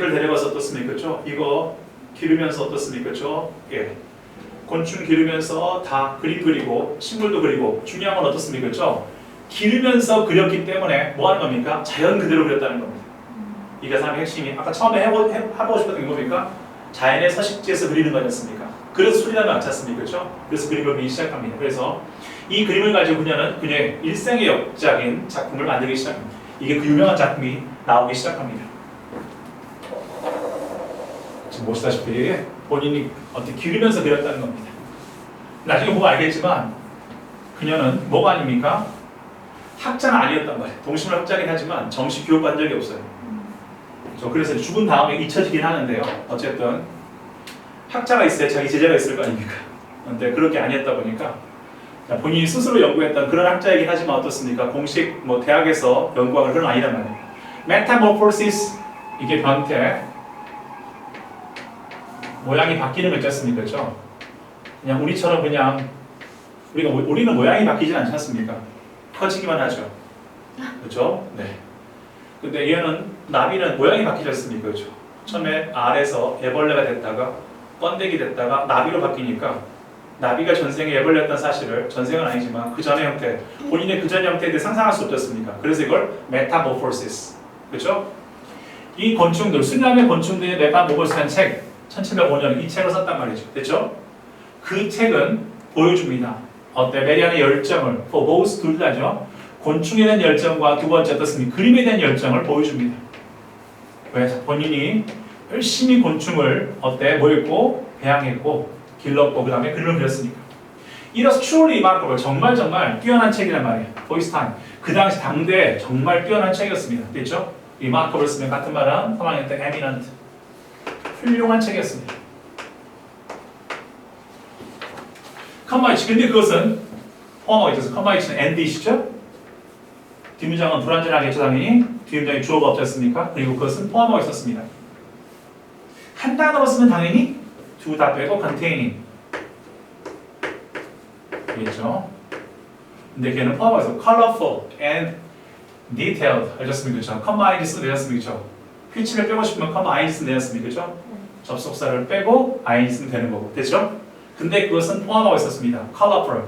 을 데려가서 어떻습니까? 그렇죠? 이거 기르면서 어떻습니까? 그렇죠? 예. 곤충 기르면서 다 그림 그리고 식물도 그리고 중요한 건 어떻습니까? 그렇죠? 기르면서 그렸기 때문에 뭐 하는 겁니까? 자연 그대로 그렸다는 겁니다. 이게 사람의 핵심이 아까 처음에 해보고 싶었던 게 뭡니까? 자연의 서식지에서 그리는 거였습니까? 그래서 소리나면 않지 않습니까? 그렇죠? 그래서 그림을 그리기 시작합니다. 그래서 이 그림을 가지고 그녀는 그녀의 일생의 역작인 작품을 만들기 시작합니다. 이게 그 유명한 작품이 나오기 시작합니다. 지금 보시다시피 본인이 어떻게 기르면서 그렸다는 겁니다. 나중에 보면 알겠지만 그녀는 뭐가 아닙니까? 학자는 아니었단 말이에요. 동식물 학자긴 하지만 정식 교육받은 적이 없어요. 그래서 죽은 다음에 잊혀지긴 하는데요. 어쨌든 학자가 있어야 자기 제자가 있을 거 아닙니까? 근데 그렇게 아니었다 보니까 본인이 스스로 연구했던 그런 학자이긴 하지만 어떻습니까? 공식 뭐 대학에서 연구한 그런 아니란 말이에요. 메타모포시스 이게 변태 모양이 바뀌는 거 있지 않습니까? 그렇죠? 그냥 우리처럼 그냥 우리는 모양이 바뀌진 않지 않습니까? 커지기만 하죠. 그렇죠? 네. 근데 얘는 나비는 모양이 바뀌지 않습니까? 그렇죠? 처음에 알에서 애벌레가 됐다가 번데기 됐다가 나비로 바뀌니까 나비가 전생에 애벌레였던 사실을 전생은 아니지만 그 전의 형태 본인의 그 전의 형태에 대해 상상할 수 없었습니까? 그래서 이걸 메타모포시스 그렇죠? 이 곤충들 수많은 곤충들의 메타모포시스라는 책 1705년 이 책을 썼단 말이죠. 됐죠? 그 책은 보여줍니다. 어때? 메리안의 열정을 for both 둘 다죠. 곤충에 대한 열정과 두 번째 어떻습니까? 그림에 대한 열정을 보여줍니다. 왜? 본인이 열심히 곤충을 어때? 모였고 배양했고 길렀고 그 다음에 그림을 그렸으니까. 이래서 truly remarkable 정말 뛰어난 책이란 말이에요. For his time. 그 당시 당대에 정말 뛰어난 책이었습니다. 됐죠? remarkable 쓰면 같은 말은 3학년 때 eminent 훌륭한 책이었습니다. 컴마이치 근데 그것은 포함하고 있어서 컴마이치는 and이시죠? 뒷문장은 불완전하겠죠 당연히 뒷문장에 주어가 없지 않습니까? 그리고 그것은 포함하고 있었습니다. 한 단어로 쓰면 당연히 두 다 빼고 containing 되겠죠? 근데 걔는 포함하고 있어 colorful and detailed 알셨습니까? 그렇죠? combined 쓰면 되셨습니까? 휘치를 빼고 싶으면 combined 쓰면 되셨습니까? 그렇죠? 접속사를 빼고 ing 쓰면 되는 거고 됐죠? 근데 그것은 포함하고 있었습니다. colorful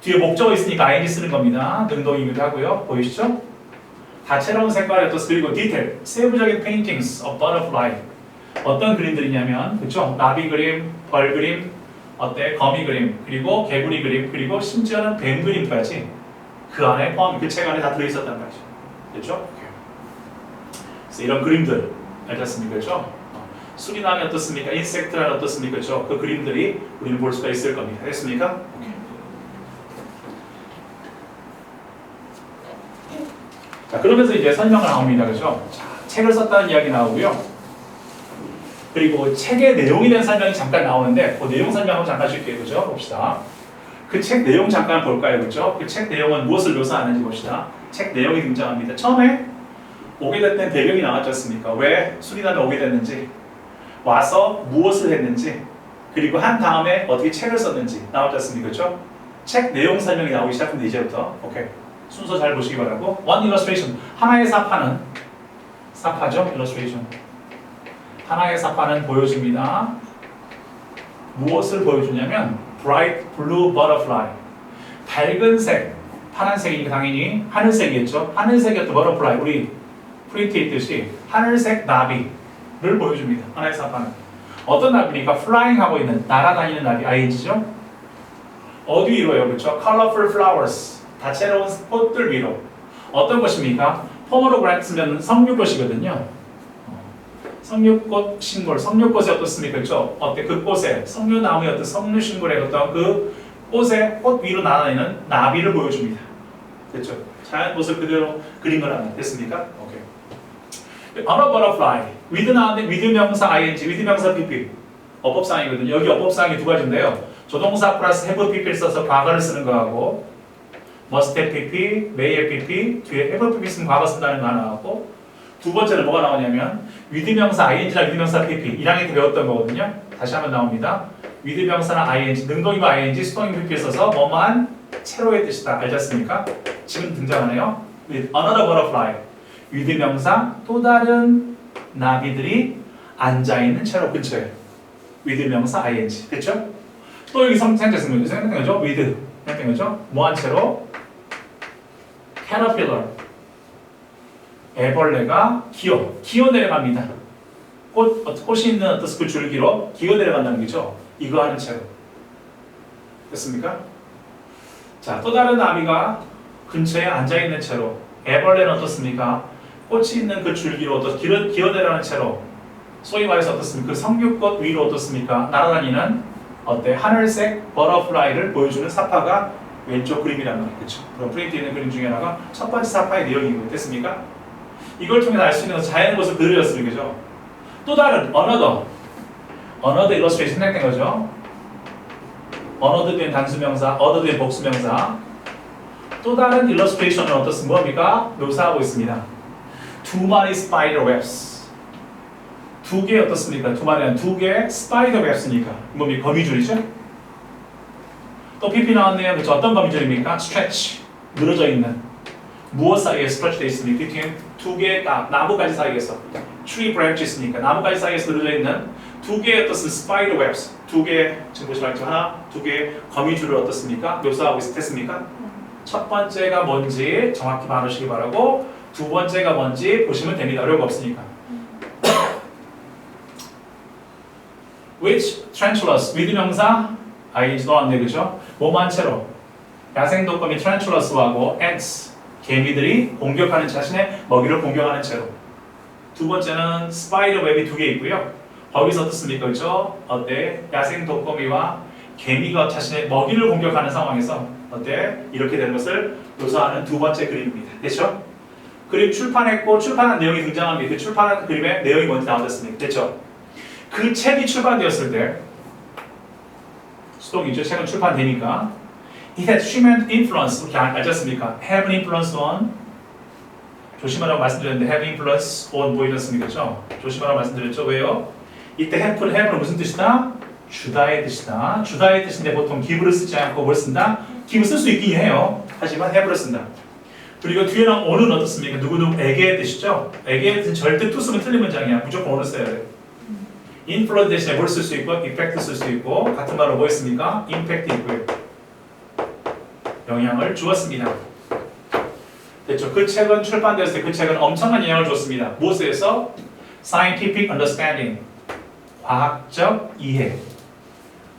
뒤에 목적어 있으니까 ing 쓰는 겁니다. 능동이기도 하고요. 보이시죠? 다채로운 색깔의 어떤 그리고 detail 세부적인 paintings of butterfly 어떤 그림들이냐면 그렇죠? 나비 그림, 벌 그림, 어때? 거미 그림, 그리고 개구리 그림, 그리고 심지어는 뱀 그림까지 그 안에 포함, 그 책 안에 다 들어있었단 말이죠. 됐죠? 그래서 이런 그림들 알겠습니까? 그렇죠? 수리남이 어떻습니까? 인섹트란 어떻습니까? 그렇죠? 그 그림들이 우리는 볼 수가 있을 겁니다. 됐습니까? 자, 그러면서 이제 설명을 나옵니다. 그렇죠? 자, 책을 썼다는 이야기 나오고요. 그리고 책의 내용에 대한 설명이 잠깐 나오는데 그 내용 설명하고 잠깐 쉽게 그죠? 봅시다. 그 책 내용 잠깐 볼까요? 그죠? 그 책 내용은 무엇을 묘사하는지 봅시다. 책 내용이 등장합니다. 처음에 오게 됐던 배경이 나왔지 않습니까? 왜 수리남에 오게 됐는지 와서 무엇을 했는지 그리고 한 다음에 어떻게 책을 썼는지 나왔지 않습니까? 그죠? 책 내용 설명이 나오기 시작합니다. 이제부터. 오케이. 순서 잘 보시기 바라고. One illustration. 하나의 사파는 사파죠? illustration. 하나의 사파는 보여줍니다. 무엇을 보여주냐면 bright blue butterfly. 밝은 색, 파란색이니까 당연히 하늘색이겠죠. 하늘색이었던 butterfly. 우리 프린트에 있듯이 하늘색 나비를 보여줍니다. 하나의 사파는. 어떤 나비니까 flying 하고 있는 날아다니는 나비 ing죠. 어디 위로요? 그렇죠? colorful flowers. 다채로운 꽃들 위로. 어떤 것입니까? pomegranate 쓰면 석류꽃이거든요. 석류꽃 식물, 석류꽃이 어떻습니까? 그렇죠? 어때? 그 꽃에 석류나무의 어떤 석류식물의 어떤 그 꽃의 꽃 위로 날아다니는 나비를 보여줍니다. 됐죠? 자연 모습 그대로 그린 거라면 됐습니까? 오케이. On a butterfly, with 나왔는데 with 명사 ing, with 명사 pp. 어법상이거든요. 여기 어법상이 두 가지인데요. 조동사 플러스 have pp를 써서 과거를 쓰는 거하고 must have pp, may have pp, 뒤에 have pp 쓰면 과거 쓴다는 거 하나 하고 두 번째는 뭐가 나오냐면 with 명사 ing나 with 명사 pp 1학년 때 배웠던 거거든요. 다시 한번 나옵니다. with 명사나 ing, 능동이고 ing, 수동이 pp를 써서 뭐뭐한 채로의 뜻이다. 알셨습니까? 지금 등장하네요. with another butterfly with 명사 또 다른 나비들이 앉아있는 채로 근처에. with 명사 ing. 됐죠? 또 여기 생략된 거죠? with. 생략된 거죠? 뭐한 채로? caterpillar. 애벌레가 기어 내려갑니다. 꽃이 있는 어떤 그 줄기로 기어 내려간다는 거죠. 이거 하는 채로. 됐습니까? 자, 또 다른 나비가 근처에 앉아있는 채로. 애벌레는 어떻습니까? 꽃이 있는 그 줄기로 기어 내려가는 채로. 소위 말해서 어떻습니까? 그 성육꽃 위로 어떻습니까? 날아다니는 어때? 하늘색 버터플라이를 보여주는 사파가 왼쪽 그림이란 말이에요. 그렇죠? 그럼 프린트 있는 그림 중에 하나가 첫 번째 사파의 내용이고 됐습니까? 이걸 통해서 알 수 있는 자연의 모습을 그려졌습니다. 그죠? 또 다른 another illustration 생략된 거죠. another 된 단수명사, other 된 복수명사. 또 다른 illustration은 어떻습니까? 뭡니까? 묘사하고 있습니다. 두 마리 spider webs. 두 개 어떻습니까? 두 마리는 두 개 spider webs니까 뭡니까? 거미줄이죠? 또 PP 나왔네요. 그렇죠? 어떤 거미줄입니까? stretch. 늘어져 있는. 무엇 사이에 stretch 되어 있습니까? between 두 개의 나무가지 사이에서. tree branches니까 나무가지 사이에서 늘어져 있는 두 개의 어떻습니까? spider webs. 두 개의 지금 보시면 하나, 두 개의 거미줄을 어떻습니까? 묘사하고 있었습니까? 첫 번째가 뭔지 정확히 말하시기 바라고 두 번째가 뭔지 보시면 됩니다. 어려운 거 없으니까. which tarantulas with 명사 ing 넣었네 그죠? 뭐만 채로 야생 독거미 tarantulas하고 ants 개미들이 공격하는 자신의 먹이를 공격하는 채로. 두 번째는 spider web이 두 개 있고요. 거기서 어떻습니까 그죠? 어때? 야생 독거미와 개미가 자신의 먹이를 공격하는 상황에서 어때? 이렇게 되는 것을 묘사하는 두 번째 그림입니다. 됐죠? 그림 출판했고 출판한 내용이 등장합니다. 그 출판한 그림의 내용이 뭔지 나오셨습니까? 됐죠? 그 책이 출판되었을 때 수동이죠. 책은 출판되니까 It had tremendous influence. 이렇게 알셨습니까? Have an influence on 조심하라고 말씀드렸는데 have influence on 보이셨습니까? 그렇죠? 조심하라고 말씀드렸죠. 왜요? 이때 have는 무슨 뜻이다? 주다의 뜻이다. 주다의 뜻인데 보통 give를 쓰지 않고 뭘 쓴다? give 쓸 수 있긴 해요. 하지만 have를 쓴다. 그리고 뒤에 나온 on은 어떻습니까? 누구에게의 뜻이죠? 에게의 뜻은 절대 to 쓰면 틀린 문장이야. 무조건 on을 써야 돼요. influence 대신에 뭘 쓸 수 있고 effect 쓸 수 있고 같은 말로 뭐 했습니까? impact 있고요. 영향을 주었습니다. 됐죠? 그 책은 출판되었을 때 그 책은 엄청난 영향을 줬습니다. 무엇에 의해서? scientific understanding. 과학적 이해.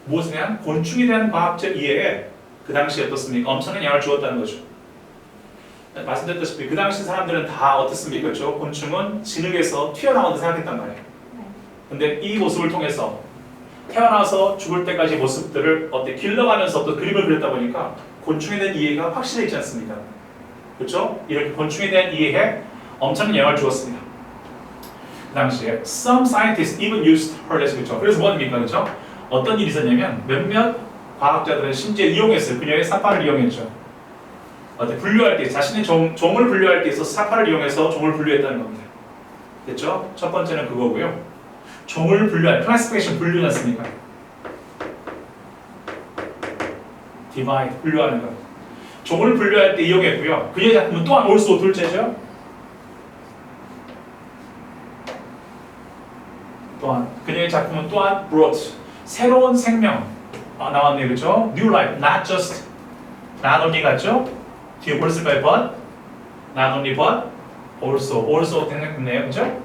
무엇에 대한? 곤충에 대한 과학적 이해에 그 당시 어떻습니까? 엄청난 영향을 주었다는 거죠. 말씀드렸다시피 그 당시 사람들은 다 어떻습니까? 그렇죠? 곤충은 진흙에서 튀어나온다 생각했단 말이에요. 근데 이 모습을 통해서 태어나서 죽을 때까지 모습들을 어때 길러가면서 어떤 그림을 그렸다 보니까 곤충에 대한 이해가 확실해지지 않습니까? 그렇죠? 이렇게 곤충에 대한 이해에 엄청난 영향을 주었습니다. 그 당시에 some scientists even used her 그렇죠? 그래서 뭐입니까? 그렇죠? 어떤 일이 있었냐면 몇몇 과학자들은 심지어 이용했어요. 그녀의 사파를 이용했죠. 어때 분류할 때 자신의 종을 분류할 때 있어서 사파를 이용해서 종을 분류했다는 겁니다. 됐죠? 첫 번째는 그거고요. 종을 분류할 classification 분류지 않습니까? divide 분류하는 것. 종을 분류할 때 이용했고요. 그의 작품은 또한 also 둘째죠. 또한 그녀의 작품은 또한 brought 새로운 생명 나왔네요, 그렇죠? New life, not just not only 같죠? 뒤에 뭘 쓸까요? But not only but also 생각했네요, 그렇죠?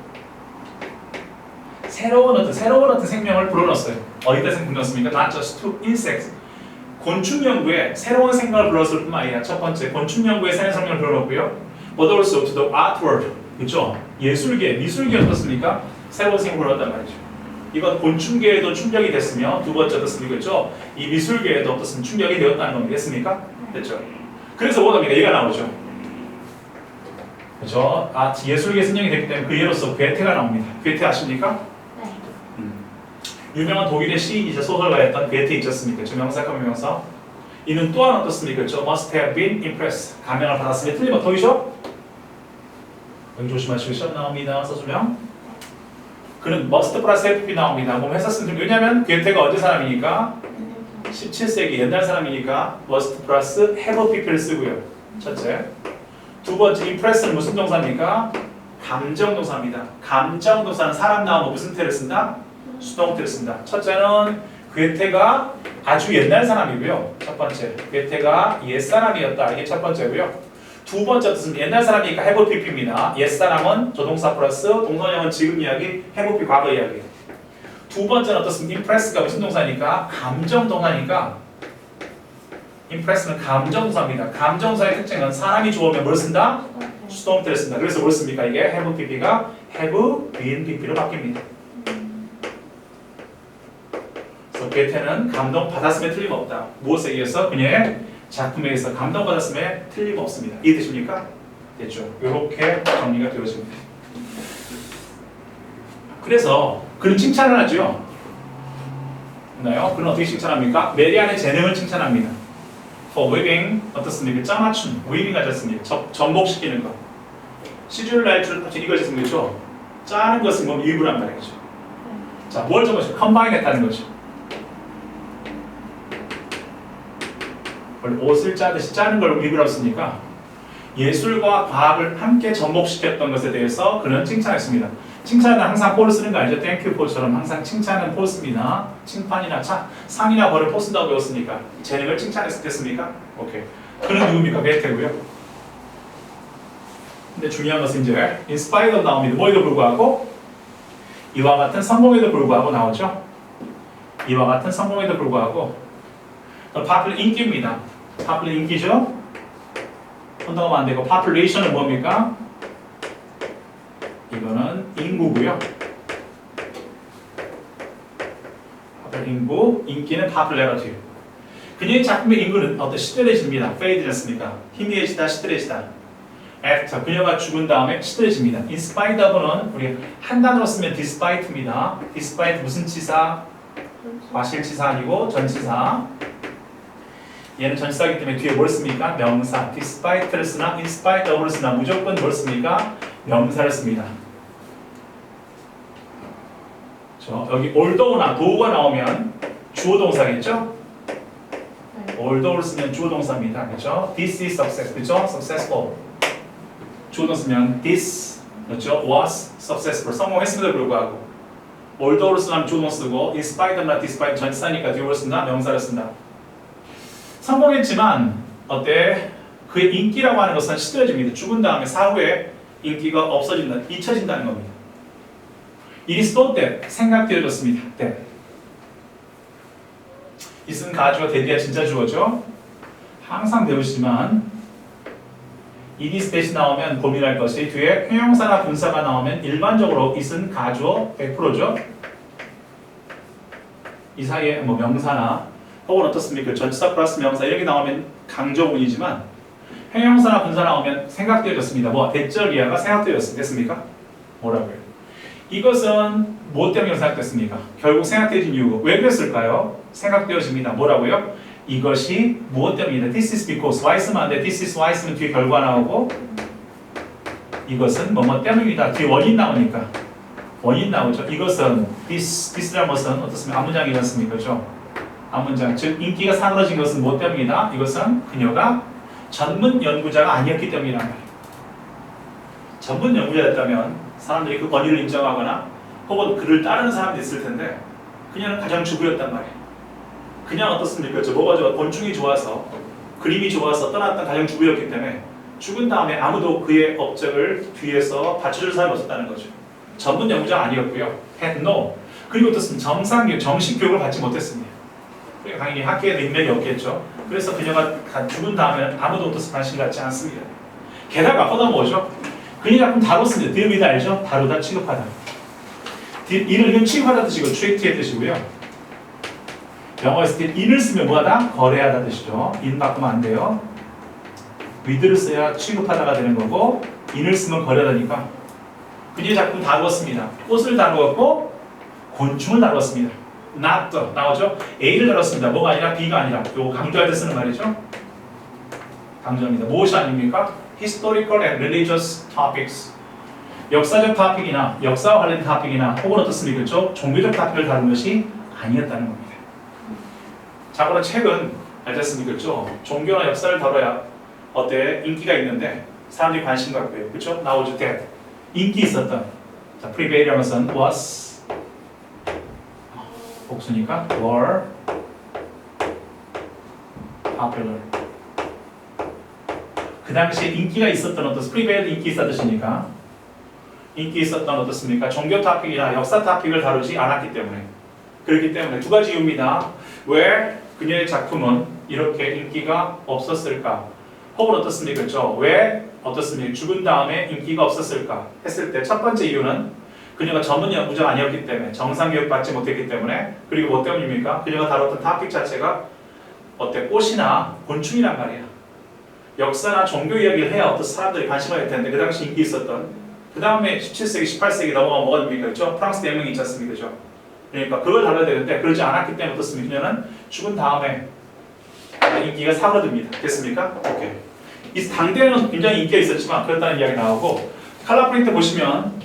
새로운 어떤 생명을 불어넣었어요. 어디다 불어넣었습니까? Not just to insects. 곤충 연구에 새로운 생명을 불러넣을 뿐만 아니라 첫 번째 곤충 연구에 새로운 생명을 불어넣었고요. But also to the art world, 그렇죠? 예술계, 미술계 어떻습니까? 새로운 생명을 불어넣었단 말이죠. 이건 곤충계에도 충격이 됐으며 두 번째 어떻습니까? 그렇죠? 이 미술계에도 어떻습니까? 충격이 되었다는 겁니다. 됐습니까? 됐죠? 그래서 뭐합니까? 얘가 나오죠. 그렇죠? 예술계 선정이 됐기 때문에 그 예로서 괴테가 나옵니다. 괴테 아십니까? 유명한 독일의 시인이자 소설가였던 괴테 있었습니까? 명사, 명사. 이는 또한 어떻습니까? 그렇죠? Must have been impressed. 감명을 받았으면 틀리면 더이죠? 여기 조심하시고 시험 나옵니다. 써주면. 그는 must 플러스 FP 나옵니다. 뭐 했었으면 왜냐면 괴테가 언제 사람이니까 17세기 옛날 사람이니까 must 플러스 have PP를 쓰고요. 첫째. 두 번째 impress는 무슨 동사입니까? 감정동사입니다. 감정동사는 사람 나오면 무슨 태를 쓴다? 수동태를 쓴다. 첫째는 괴테가 아주 옛날 사람이고요. 첫 번째, 괴테가 옛사람이었다. 이게 첫 번째고요. 두 번째 뜻은 옛날 사람이니까 have pp입니다. 옛사람은 조동사 플러스 동사형은 지금 이야기, have p 과거 이야기. 두 번째는 어떻습니까? impress가 무슨 동사니까? 감정동사니까 impress는 감정동사입니다. 감정동사의 특징은 사람이 좋으면 뭘 쓴다? 수동태를 쓴다. 그래서 뭘 씁니까? 이게 have pp가 have been pp로 바뀝니다. 그래서 괴테는 감동받았음에 틀림없다. 무엇에 의해서? 그녀의 작품에 의해서 감동받았음에 틀림없습니다. 이해되십니까? 됐죠? 이렇게 정리가 되어집니다. 그래서 그는 칭찬을 하죠. 있나요? 그는 어떻게 칭찬합니까? 메리안의 재능을 칭찬합니다. For weaving 어떻습니까? 짜맞춤, weaving 하셨습니까? 전복시키는 것. 시줄 날줄 이거였으면 그렇죠? 짜는 것은 뭐 weave란 말이죠. 자, 뭘 전복시켜? 컴바인했다는 거죠. 원래 옷을 짜듯이 짜는 걸 weave라고 쓰니까 예술과 과학을 함께 접목시켰던 것에 대해서 그는 칭찬했습니다. 칭찬은 항상 폴을 쓰는 거 알죠? 땡큐 폴처럼 항상 칭찬은 폴 씁니다. 칭판이나 상이나 벌을 폴 쓴다고 배웠으니까 재능을 칭찬했겠습니까? 오케이. 그는 누굽니까? 괴테고요. 근데 중요한 것은 이제 in spite of 나옵니다. 뭐에도 불구하고 이와 같은 성공에도 불구하고 나오죠. 이와 같은 성공에도 불구하고 popular 인기입니다. popular 인기죠. 혼동하면 안 되고 population은 뭡니까? 이거는 인구고요. 인구, 인기는 popularity. 그녀의 작품의 인구는 어떤 시들해집니다. fade 않습니까? 희미해지다, 시들해지다. after, 그녀가 죽은 다음에 시들해집니다. in spite of는 우리 한 단어로 쓰면 despite입니다. despite 무슨 치사? 과실치사 아니고 전치사. 얘는 전치사이기 때문에 뒤에 뭘 씁니까? 명사. despite를 쓰나 in spite of를 쓰나 무조건 뭘 씁니까? 명사를 씁니다. 여기 although나 though가 나오면 주어 동사겠죠? although를 쓰면 주어 동사입니다. 그렇죠? This is success. 그렇죠? Successful. 주어 동사 쓰면 this 그렇죠? Was successful. 성공했음에도 불구하고 although를 쓰면 주어 동사 쓰고 in spite of나 despite 전치사니까 뒤에 뭘 쓴다? 명사를 쓴다. 성공했지만 어때? 그의 인기라고 하는 것은 시들어집니다. 죽은 다음에 사후에 인기가 없어진다, 잊혀진다는 겁니다. It is thought that, 생각되어졌습니다. that. it은 가주어, that이야 진짜 주어죠. 항상 배우시지만 it is that이 나오면 고민할 것이 뒤에 형용사나 분사가 나오면 일반적으로 it은 가주어 100%죠. 이 사이에 뭐 명사나 혹은 어떻습니까? 전치사 플러스 명사 이렇게 나오면 강조문이지만 형용사나 분사 나오면 생각되어졌습니다. 뭐 대절이야가 생각되어졌습니까? 뭐라고요? 이것은 무엇 때문에 생각됐습니까? 결국 생각되어진 이유가 왜 그랬을까요? 생각되어집니다. 뭐라고요? 이것이 무엇 때문이다. This is because. why 쓰면 안 돼. This is why 쓰면 뒤에 결과 나오고 이것은 뭐뭐 때문이다. 뒤에 원인 나오니까 원인 나오죠. 이것은 this라는 것은 어떻습니까? 앞문장이 이렇습니까? 그렇죠? 앞문장. 즉 인기가 사라진 것은 무엇 때문이다. 이것은 그녀가 전문 연구자가 아니었기 때문이란 말이에요. 전문 연구자였다면 사람들이 그 권위를 인정하거나 혹은 그를 따르는 사람도 있을 텐데 그녀는 가장 주부였단 말이에요. 그냥 어떻습니까? 뭐가 좋아? 곤충이 좋아서 그림이 좋아서 떠났던 가장 주부였기 때문에 죽은 다음에 아무도 그의 업적을 뒤에서 받쳐줄 사람이 없었다는 거죠. 전문 연구자가 아니었고요. had no. 그리고 어떻습니까? 정식 교육을 받지 못했습니다. 당연히 학계에도 인맥이 없겠죠. 그래서 그녀가 죽은 다음에 아무도 어떻습니까? 관심 갖지 않습니다. 게다가 허다 뭐죠? 그녀 작품 다뤘습니다. 딜 알죠? 다루다, 취급하다. 이는 취급하다 뜻이고 treat의 뜻이고요. 영어에서 in을 쓰면 뭐하다? 거래하다 뜻이죠. in 바꾸면 안 돼요. with를 써야 취급하다가 되는 거고 in을 쓰면 거래하다니까. 그녀의 작품 다루었습니다. 꽃을 다루었고 곤충을 다루었습니다. not 나오죠? A를 다뤘습니다. 뭐가 아니라 B가 아니라 이거 강조할 때 쓰는 말이죠. 강조합니다. 무엇이 아닙니까? Historical and religious topics. 역사적 토픽이나 역사와 관련 토픽이나 혹은 어떻습니까? 그렇죠? 종교적 토픽을 다룬 것이 아니었다는 겁니다. 자고로 책은 알겠습니까? 그렇죠? 종교나 역사를 다뤄야 어때? 인기가 있는데 사람들이 관심 갖고요. 그렇죠? 나오죠. that. 인기 있었던. 자, prevailing 것은 was 복수니까 were popular. 그 당시에 인기가 있었던 어떤 prevail 인기 있었던 뜻이니까 인기 있었던 어떻습니까? 종교 토픽이나 역사 토픽을 다루지 않았기 때문에 그렇기 때문에 두 가지 이유입니다. 왜 그녀의 작품은 이렇게 인기가 없었을까? 혹은 어떻습니까? 그렇죠? 왜 어떻습니까? 죽은 다음에 인기가 없었을까? 했을 때 첫 번째 이유는 그녀가 전문 연구자가 아니었기 때문에 정상 교육 받지 못했기 때문에 그리고 뭐 때문입니까? 그녀가 다뤘던 토픽 자체가 어때? 꽃이나 곤충이란 말이야. 역사나 종교 이야기를 해야 어떤 사람들이 관심을 할 텐데 그 당시 인기 있었던 그 다음에 17세기, 18세기 넘어가면 뭐가 됩니까? 그렇죠? 프랑스 대혁명이 있지 않습니까? 그렇죠? 그러니까 그걸 다뤄야 되는데 그러지 않았기 때문에 어떻습니까? 그녀는 죽은 다음에 인기가 사그라듭니다. 됐습니까? 오케이. 이 당대에는 굉장히 인기가 있었지만 그렇다는 이야기 나오고 칼라 프린트 보시면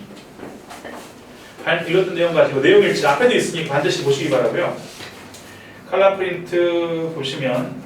읽었던 내용 가지고 내용 일치 앞에도 있으니 반드시 보시기 바라고요. 칼라 프린트 보시면